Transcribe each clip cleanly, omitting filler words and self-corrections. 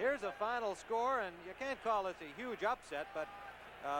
Here's a final score, and you can't call this a huge upset, but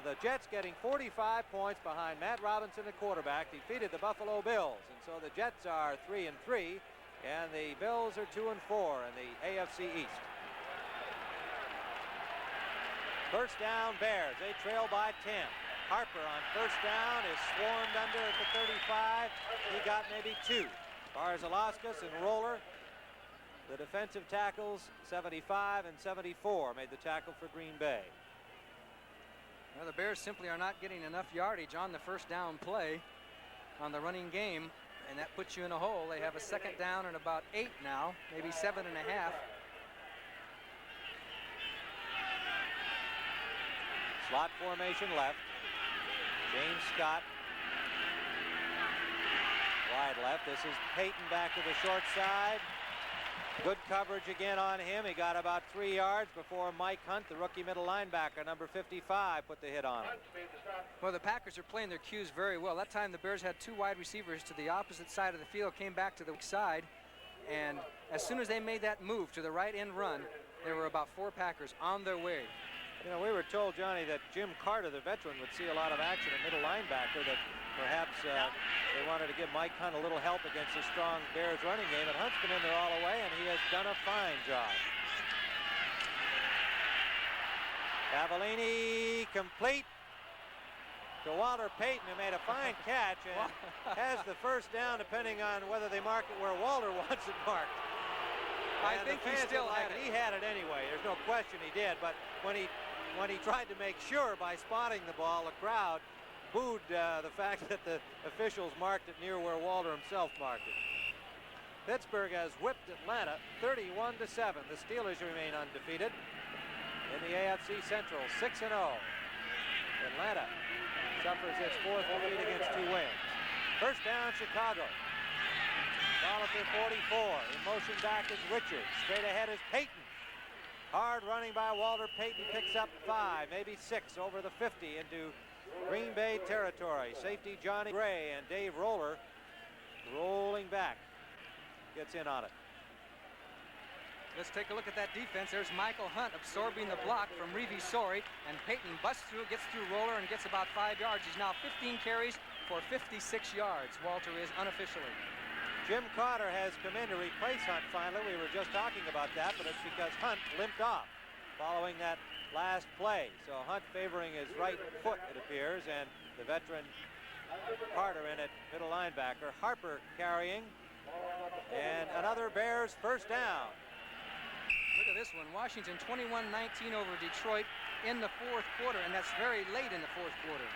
the Jets getting 45 points behind Matt Robinson, the quarterback, defeated the Buffalo Bills. And so the Jets are 3-3, and the Bills are 2-4 in the AFC East. First down, Bears. They trail by 10. Harper on first down is swarmed under at the 35. He got maybe 2. Barzalauskas and Roller, the defensive tackles, 75 and 74, made the tackle for Green Bay. Well, the Bears simply are not getting enough yardage on the first down play on the running game, and that puts you in a hole. They have a second down and about 8 now, maybe 7.5. Slot formation left. James Scott wide left. This is Payton back to the short side. Good coverage again on him. He got about 3 yards before Mike Hunt, the rookie middle linebacker, number 55, put the hit on him. Well, the Packers are playing their cues very well. That time the Bears had 2 wide receivers to the opposite side of the field, came back to the weak side, and as soon as they made that move to the right end run, there were about 4 Packers on their way. You know, we were told, Johnny, that Jim Carter, the veteran, would see a lot of action at middle linebacker, that perhaps they wanted to give Mike Hunt a little help against a strong Bears running game, and Hunt's been in there all the way, and he has done a fine job. Cavallini complete to Walter Payton, who made a fine catch and has the first down, depending on whether they mark it where Walter wants it marked. I think he still had it. He had it anyway. There's no question he did. But when he tried to make sure by spotting the ball, the crowd booed the fact that the officials marked it near where Walter himself marked it. Pittsburgh has whipped Atlanta 31-7. The Steelers remain undefeated in the AFC Central, 6-0. Atlanta suffers its 4th defeat against 2 wins. First down, Chicago. Ball at their 44. In motion back is Richards. Straight ahead is Payton. Hard running by Walter Payton, picks up 5, maybe 6 over the 50 into Green Bay territory. Safety Johnny Gray and Dave Roller rolling back. Gets in on it. Let's take a look at that defense. There's Michael Hunt absorbing the block from Reeve Sori, and Payton busts through, gets through Roller, and gets about 5 yards. He's now 15 carries for 56 yards. Walter is unofficially. Jim Carter has come in to replace Hunt finally. We were just talking about that, but it's because Hunt limped off following that last play. So Hunt favoring his right foot, it appears, and the veteran Carter in at middle linebacker. Harper carrying, and another Bears first down. Look at this one. Washington 21-19 over Detroit in the 4th quarter, and that's very late in the 4th quarter.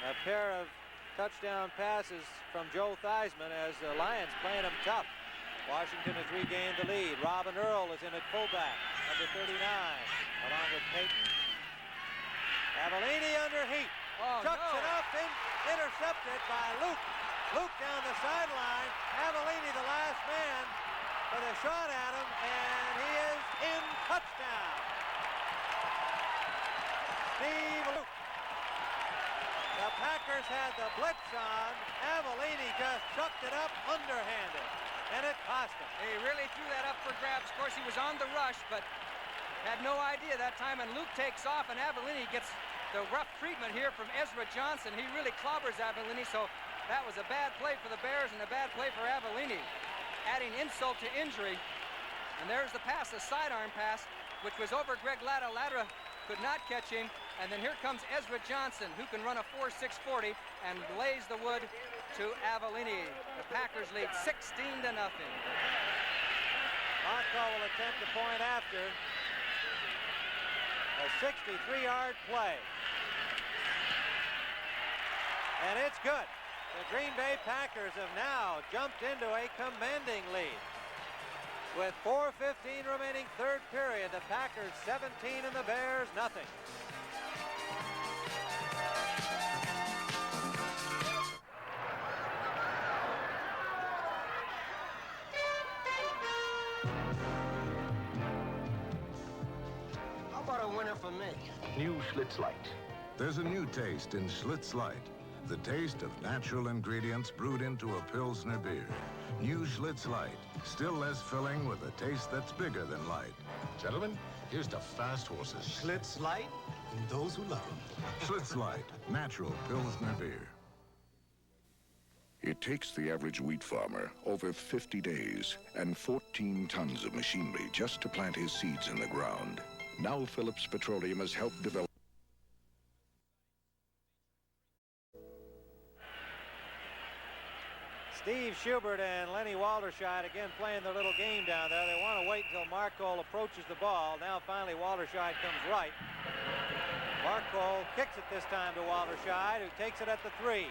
A pair of touchdown passes from Joe Theismann as the Lions playing him tough. Washington has regained the lead. Robin Earl is in at fullback, number 39, along with Payton. Cavallini under heat. Chucks it up, intercepted by Luke. Luke down the sideline. Cavallini, the last man, with a shot at him, and he is in. Touchdown. Steve Luke. The Packers had the blitz on. Cavallini just chucked it up underhanded, and it cost him. He really threw that up for grabs. Of course, he was on the rush, but had no idea that time, and Luke takes off, and Avellini gets the rough treatment here from Ezra Johnson. He really clobbers Avellini, so that was a bad play for the Bears and a bad play for Avellini, adding insult to injury. And there's the pass, the sidearm pass, which was over Greg Latta. Latta could not catch him, and then here comes Ezra Johnson, who can run a 4.640 and blaze the wood to Avellini. The Packers lead 16-0. Montco will attempt a point after. A 63-yard play. And it's good. The Green Bay Packers have now jumped into a commanding lead. With 4:15 remaining, 3rd period, the Packers 17 and the Bears nothing. How about a winner for me? New Schlitz Light. There's a new taste in Schlitz Light. The taste of natural ingredients brewed into a Pilsner beer. New Schlitz Light. Still less filling with a taste that's bigger than light. Gentlemen, here's to fast horses. Schlitz Light and those who love them. Schlitz Light, natural Pilsner beer. It takes the average wheat farmer over 50 days and 14 tons of machinery just to plant his seeds in the ground. Now Phillips Petroleum has helped develop. Steve Schubert and Lenny Walderscheid again playing their little game down there. They want to wait until Marcol approaches the ball. Now finally Walderscheid comes right. Marcol kicks it this time to Walderscheid, who takes it at the 3.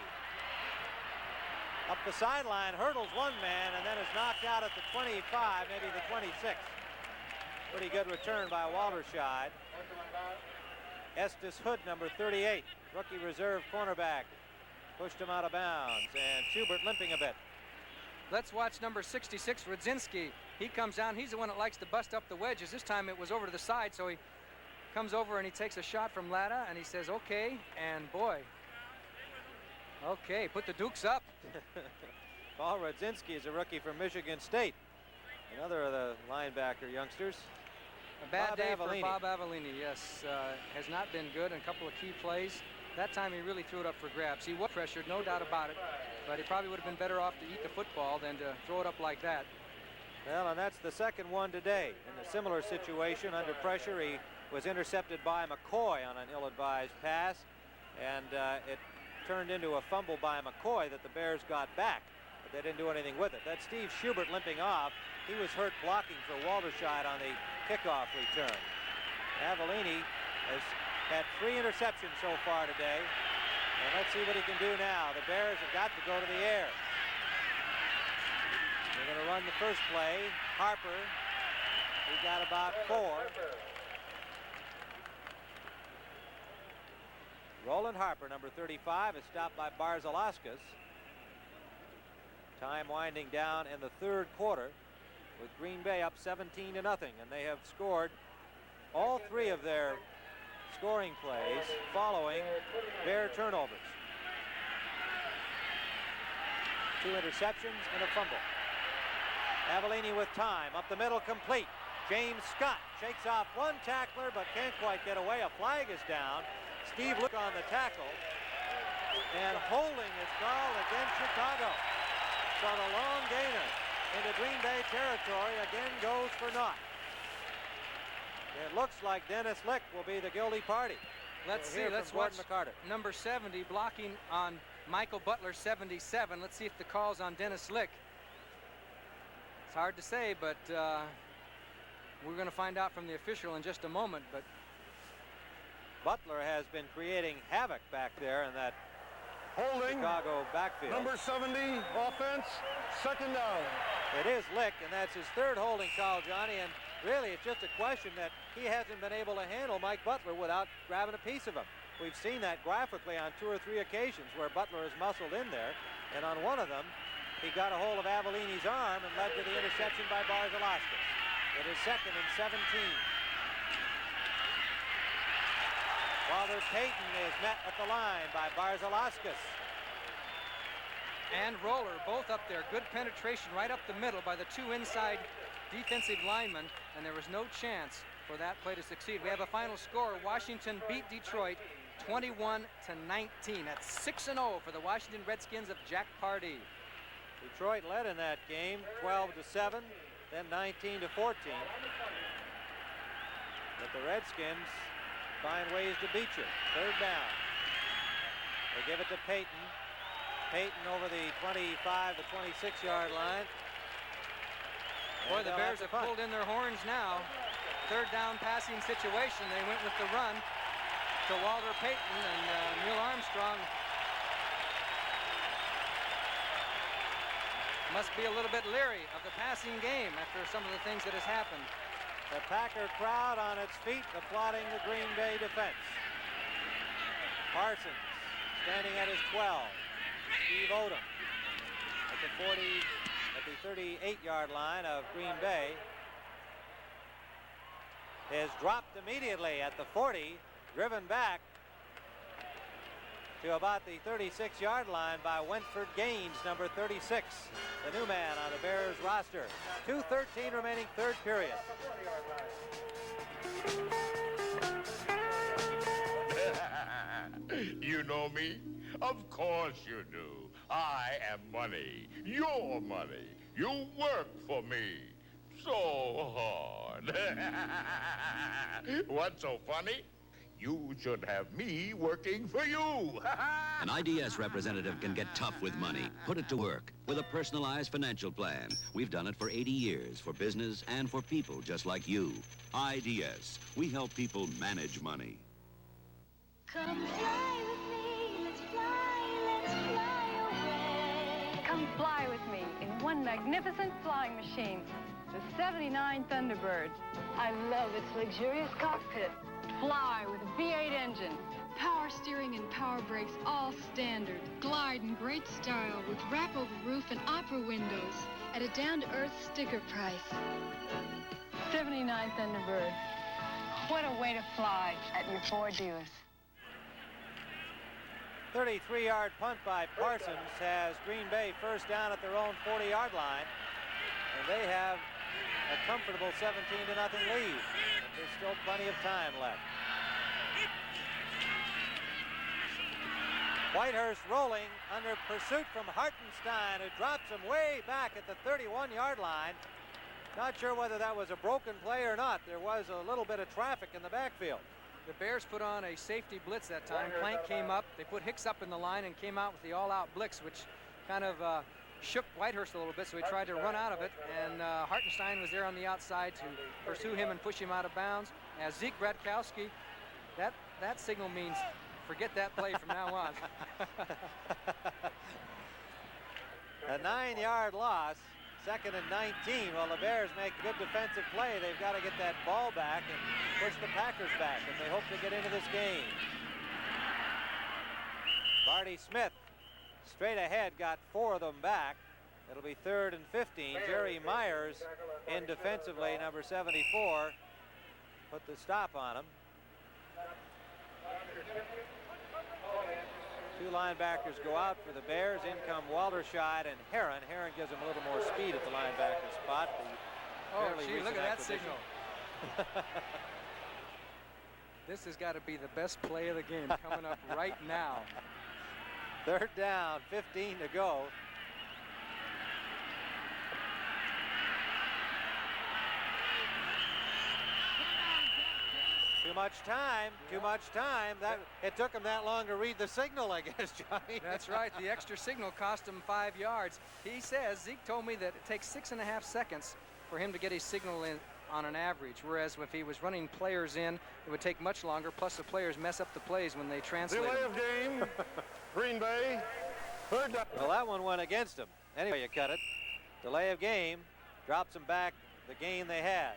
Up the sideline, hurdles one man, and then is knocked out at the 25, maybe the 26. Pretty good return by Walderscheid. Estes Hood, number 38, rookie reserve cornerback, pushed him out of bounds, and Schubert limping a bit. Let's watch number 66, Rudzinski. He comes down. He's the one that likes to bust up the wedges. This time it was over to the side, so he comes over and he takes a shot from Latta, and he says, okay, and boy, okay, put the Dukes up. Paul Rudzinski is a rookie from Michigan State. Another of the linebacker youngsters. A bad Bob day Avellini. for Bob Avellini, yes. Has not been good in a couple of key plays. That time he really threw it up for grabs. He was pressured, no doubt about it, but he probably would have been better off to eat the football than to throw it up like that. Well, and that's the second one today. In a similar situation, under pressure, he was intercepted by McCoy on an ill-advised pass, and it turned into a fumble by McCoy that the Bears got back, but they didn't do anything with it. That's Steve Schubert limping off. He was hurt blocking for Walderscheid on the kickoff return. Avellini has had 3 interceptions so far today, and let's see what he can do now. The Bears have got to go to the air. They're going to run the first play. Harper, he got about 4. Roland Harper, number 35, is stopped by Barzalauskas. Time winding down in the 3rd quarter with Green Bay up 17-0, and they have scored all 3 of their scoring plays following Bear turnovers. 2 interceptions and a fumble. Avellini with time, up the middle, complete. James Scott shakes off one tackler but can't quite get away. A flag is down. Steve Luke on the tackle, and holding is called against Chicago. So the long gainer into Green Bay territory again goes for naught. It looks like Dennis Lick will be the guilty party. Let's see, let's watch number 70 blocking on Michael Butler, 77. Let's see if the call's on Dennis Lick. It's hard to say, but we're going to find out from the official in just a moment. But Butler has been creating havoc back there in that holding Chicago backfield. Number 70, offense, 2nd down. It is Lick, and that's his 3rd holding call, Johnny, and really it's just a question that he hasn't been able to handle Mike Butler without grabbing a piece of him. We've seen that graphically on 2 or 3 occasions where Butler has muscled in there, and on one of them he got a hold of Avellini's arm and led to the interception by Barzalauskas. It is 2nd and 17. Father Payton is met at the line by Barzalauskas. And Roller, both up there. Good penetration right up the middle by the 2 inside defensive linemen, and there was no chance for that play to succeed. We have a final score. Washington beat Detroit 21-19. That's 6-0 for the Washington Redskins of Jack Pardee. Detroit led in that game 12-7, then 19-14. But the Redskins find ways to beat you. 3rd down. They give it to Payton. Payton over the 25 to 26-yard line. Boy, the Bears have pulled in their horns now. 3rd down passing situation. They went with the run to Walter Payton, and Neil Armstrong must be a little bit leery of the passing game after some of the things that has happened. The Packer crowd on its feet applauding the Green Bay defense. Parsons standing at his 12. Steve Odom at the 38-yard line of Green Bay is dropped immediately at the 40, driven back. to about the 36-yard line by Wentford Gaines, number 36, the new man on the Bears roster. 2:13 remaining, third period. You know me? Of course you do. I am money. Your money. You work for me. So hard. What's so funny? You should have me working for you. An IDS representative can get tough with money. Put it to work with a personalized financial plan. We've done it for 80 years for business and for people just like you. IDS. We help people manage money. Come fly with me, let's fly away. Come fly with me in one magnificent flying machine, the 79 Thunderbird. I love its luxurious cockpit. Fly with a V8 engine. Power steering and power brakes, all standard. Glide in great style with wrap-over roof and opera windows at a down-to-earth sticker price. 79 Thunderbird. What a way to fly at your Ford dealers. 33-yard punt by Parsons has Green Bay first down at their own 40-yard line. And they have a comfortable 17-0 lead. But there's still plenty of time left. Whitehurst rolling under pursuit from Hartenstein, who drops him way back at the 31-yard line. Not sure whether that was a broken play or not. There was a little bit of traffic in the backfield. The Bears put on a safety blitz that time. Plank came up. They put Hicks up in the line and came out with the all-out blitz, which kind of shook Whitehurst a little bit, so he tried to run out of it. And Hartenstein was there on the outside to pursue him and push him out of bounds. As Zeke Bratkowski, that signal means forget that play from now on. A 9-yard loss. 2nd and 19. Well, the Bears make a good defensive play. They've got to get that ball back and push the Packers back if they hope to get into this game. Barty Smith straight ahead got 4 of them back. It'll be 3rd and 15. Jerry Myers in defensively, number 74, put the stop on him. 2 linebackers go out for the Bears. In come Walderscheid and Heron. Heron gives them a little more speed at the linebacker spot. Oh, gee, look at that signal. This has got to be the best play of the game coming up right now. 3rd down, 15 to go. Too much time, too much time. It took him that long to read the signal, I guess, Johnny. That's right. The extra signal cost him 5 yards. He says, Zeke told me that it takes 6.5 seconds for him to get his signal in on an average, whereas if he was running players in, it would take much longer, plus the players mess up the plays when they translate. Delay of game, Green Bay, 3rd down. Well, that one went against him. Anyway, you cut it. Delay of game, drops them back the gain they had.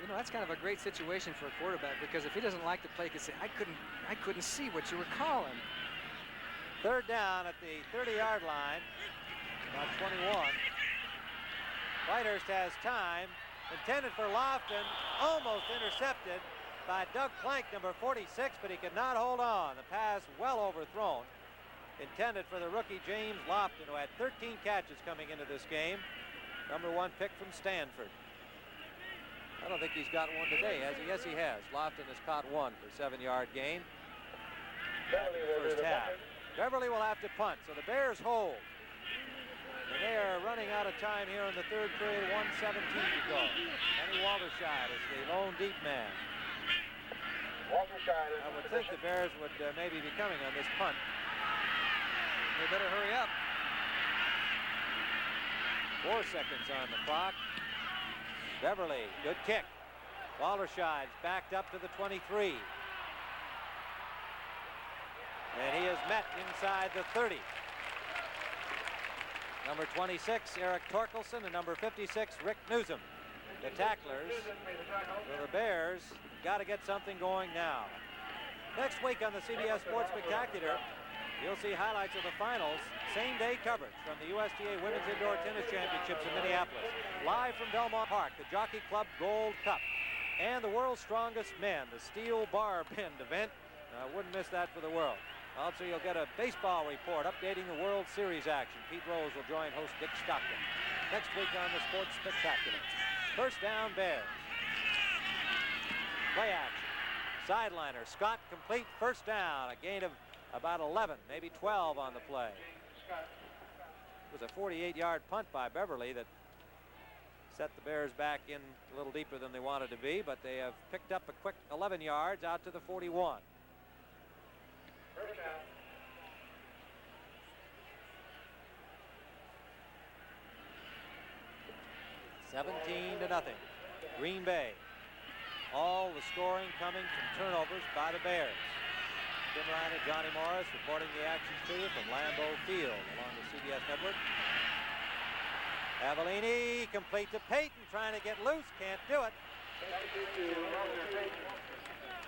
You know, that's kind of a great situation for a quarterback, because if he doesn't like the play, he can say, I couldn't see what you were calling. 3rd down at the 30-yard line, about 21. Whitehurst has time, intended for Lofton, almost intercepted by Doug Plank, number 46, but he could not hold on. The pass well overthrown. Intended for the rookie James Lofton, who had 13 catches coming into this game. Number 1 pick from Stanford. I don't think he's got one today, has he? Yes, he has. Lofton has caught one for 7-yard gain. First half. Beverly will have to punt, so the Bears hold. And they are running out of time here in the 3rd period, 1:17 to go. Kenny Walderscheid is the lone deep man. I would think the Bears would maybe be coming on this punt. They better hurry up. 4 seconds on the clock. Beverly, good kick. Walderscheid's backed up to the 23. And he is met inside the 30. Number 26, Eric Torkelson, and number 56, Rick Newsom. The tacklers for the Bears got to get something going now. Next week on the CBS Sports Spectacular, you'll see highlights of the finals, same-day coverage from the USTA Women's Indoor Tennis Championships in Minneapolis. Live from Belmont Park, the Jockey Club Gold Cup, and the World's Strongest Men, the Steel Bar Bend event. Wouldn't miss that for the world. Also, you'll get a baseball report updating the World Series action. Pete Rose will join host Dick Stockton next week on the Sports Spectacular. First down, Bears. Play action. Sideliner. Scott complete. First down. A gain of about 11, maybe 12 on the play. It was a 48-yard punt by Beverly that set the Bears back in a little deeper than they wanted to be, but they have picked up a quick 11 yards out to the 41. 17-0. Green Bay. All the scoring coming from turnovers by the Bears. Tim Ryan and Johnny Morris reporting the action to you from Lambeau Field along the CBS network. Avellini complete to Payton, trying to get loose, can't do it.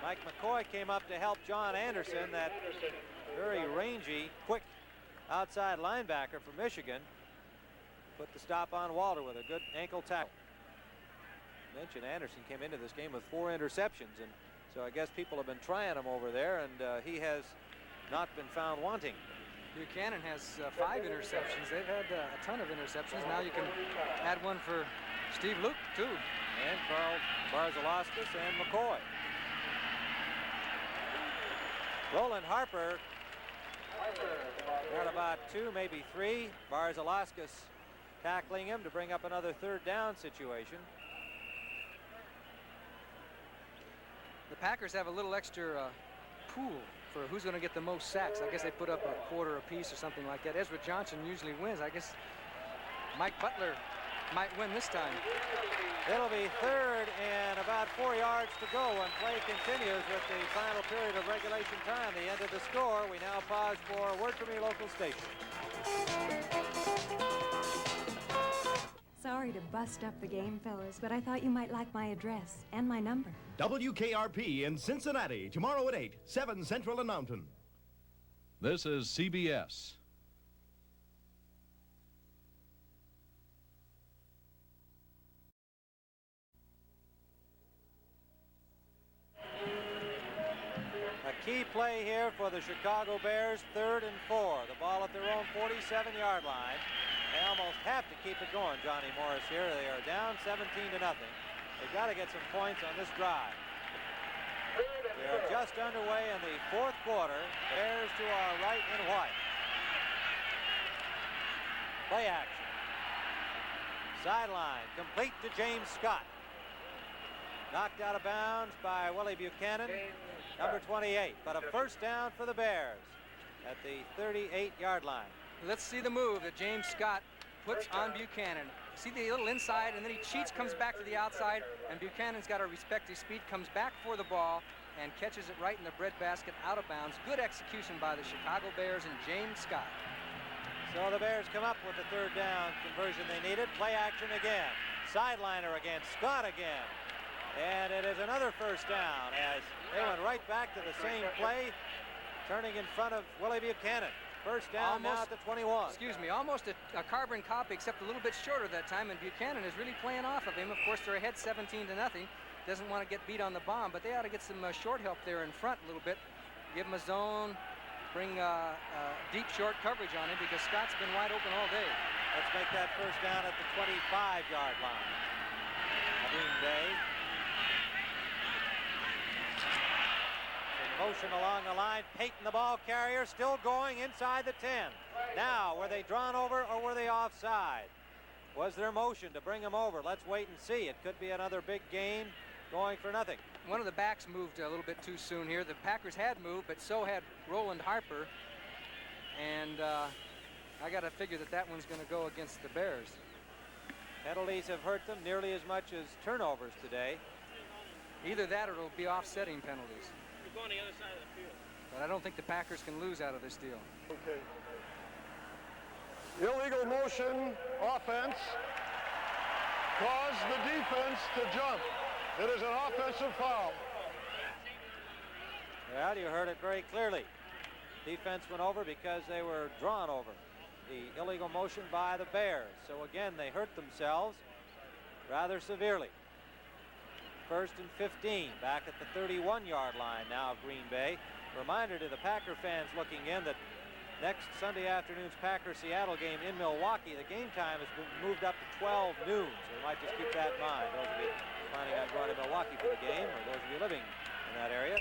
Mike McCoy came up to help John Anderson, that very rangy, quick outside linebacker from Michigan. Put the stop on Walter with a good ankle tackle. Mentioned Anderson came into this game with 4 interceptions, and so I guess people have been trying him over there, and he has not been found wanting. Buchanan has 5 interceptions. They've had a ton of interceptions. Now you can add one for Steve Luke, too. And Carl Barzalauskas and McCoy. Roland Harper got about 2, maybe 3. Barzalauskas tackling him to bring up another third down situation. The Packers have a little extra pool for who's going to get the most sacks. I guess they put up a quarter apiece or something like that. Ezra Johnson usually wins. I guess Mike Butler might win this time. It'll be third and about 4 yards to go, and play continues with the final period of regulation time. The end of the score. We now pause for a word from your local station. Sorry to bust up the game, fellas, but I thought you might like my address and my number. WKRP in Cincinnati, tomorrow at 8, 7 Central and Mountain. This is CBS. A key play here for the Chicago Bears, 3rd and 4. The ball at their own 47-yard line. They almost have to keep it going, Johnny Morris here. They are down 17-0. They've got to get some points on this drive. They are just underway in the 4th quarter. Bears to our right in white. Play action. Sideline, complete to James Scott. Knocked out of bounds by Willie Buchanan, number 28. But a first down for the Bears at the 38-yard line. Let's see the move that James Scott puts on Buchanan. See the little inside, and then he cheats, comes back to the outside, and Buchanan's got to respect his speed, comes back for the ball, and catches it right in the breadbasket out of bounds. Good execution by the Chicago Bears and James Scott. So the Bears come up with the third down conversion they needed. Play action again. Sideliner again. Scott again. And it is another first down as they went right back to the same play, turning in front of Willie Buchanan. First down now at the 21. Excuse me, almost a carbon copy, except a little bit shorter that time, and Buchanan is really playing off of him. Of course, they're ahead 17-0. Doesn't want to get beat on the bomb, but they ought to get some short help there in front a little bit. Give him a zone, bring deep short coverage on him, because Scott's been wide open all day. Let's make that first down at the 25-yard line. Green Bay. Motion along the line. Payton, the ball carrier, still going inside the 10. Now, were they drawn over or were they offside? Was there motion to bring them over? Let's wait and see. It could be another big gain going for nothing. One of the backs moved a little bit too soon here. The Packers had moved, but so had Roland Harper. And I got to figure that one's going to go against the Bears. Penalties have hurt them nearly as much as turnovers today. Either that or it'll be offsetting penalties. Go on the other side of the field. But I don't think the Packers can lose out of this deal. Okay. Illegal motion offense caused the defense to jump. It is an offensive foul. Well, you heard it very clearly. Defense went over because they were drawn over. The illegal motion by the Bears. So again, they hurt themselves rather severely. 1st and 15, back at the 31-yard line now of Green Bay. Reminder to the Packer fans looking in that next Sunday afternoon's Packer-Seattle game in Milwaukee, the game time has been moved up to 12 noon, so you might just keep that in mind. Those of you planning on going to Milwaukee for the game, or those of you living in that area.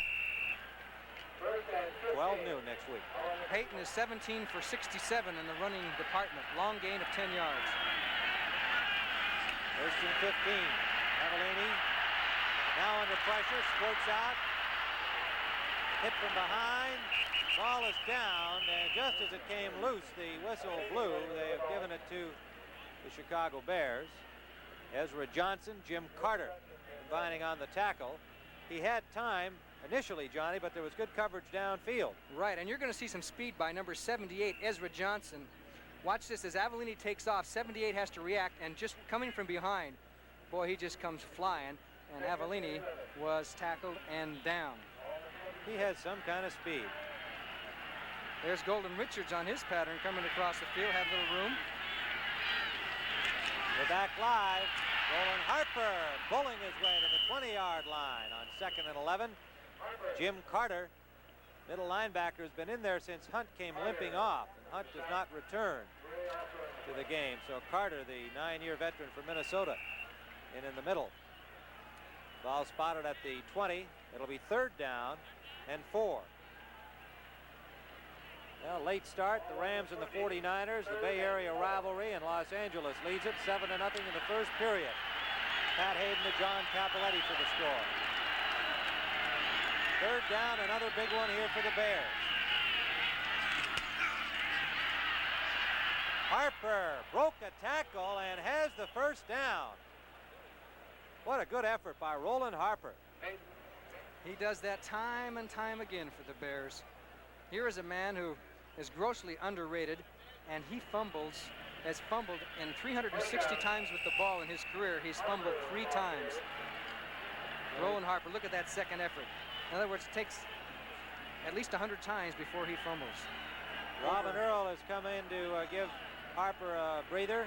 12 noon next week. Peyton is 17 for 67 in the running department. Long gain of 10 yards. First and 15. Avellini now under pressure, squirts out. Hit from behind. Ball is down, and just as it came loose, the whistle blew. They have given it to the Chicago Bears. Ezra Johnson, Jim Carter combining on the tackle. He had time initially, Johnny, but there was good coverage downfield. Right, and you're going to see some speed by number 78, Ezra Johnson. Watch this as Avellini takes off. 78 has to react, and just coming from behind, boy, he just comes flying, and Avellini was tackled and down. He has some kind of speed. There's Golden Richards on his pattern coming across the field, had a little room. We're back live. Roland Harper pulling his way to the 20-yard line on 2nd and 11. Jim Carter, middle linebacker, has been in there since Hunt came limping off, and Hunt does not return to the game. So Carter, the 9-year veteran from Minnesota, in the middle. Ball spotted at the 20. It'll be 3rd down and 4. Well, late start, the Rams and the 49ers, the Bay Area rivalry, and Los Angeles leads it 7-0 in the first period. Pat Hayden to John Capoletti for the score. 3rd down, another big one here for the Bears. Harper broke a tackle and has the first down. What a good effort by Roland Harper. He does that time and time again for the Bears. Here is a man who is grossly underrated, and he has fumbled in 360 times with the ball in his career. He's fumbled 3 times. Roland Harper, look at that second effort. In other words, it takes at least 100 times before he fumbles. Robin Earl has come in to give Harper a breather.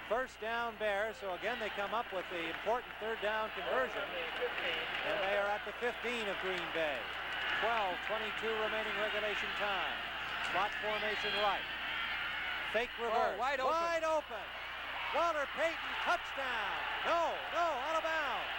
First down Bears, so again they come up with the important 3rd down conversion. And they are at the 15 of Green Bay. 12:22 remaining regulation time. Slot formation right. Fake reverse. Oh, wide open. Wide open. Walter Payton, touchdown. No, out of bounds.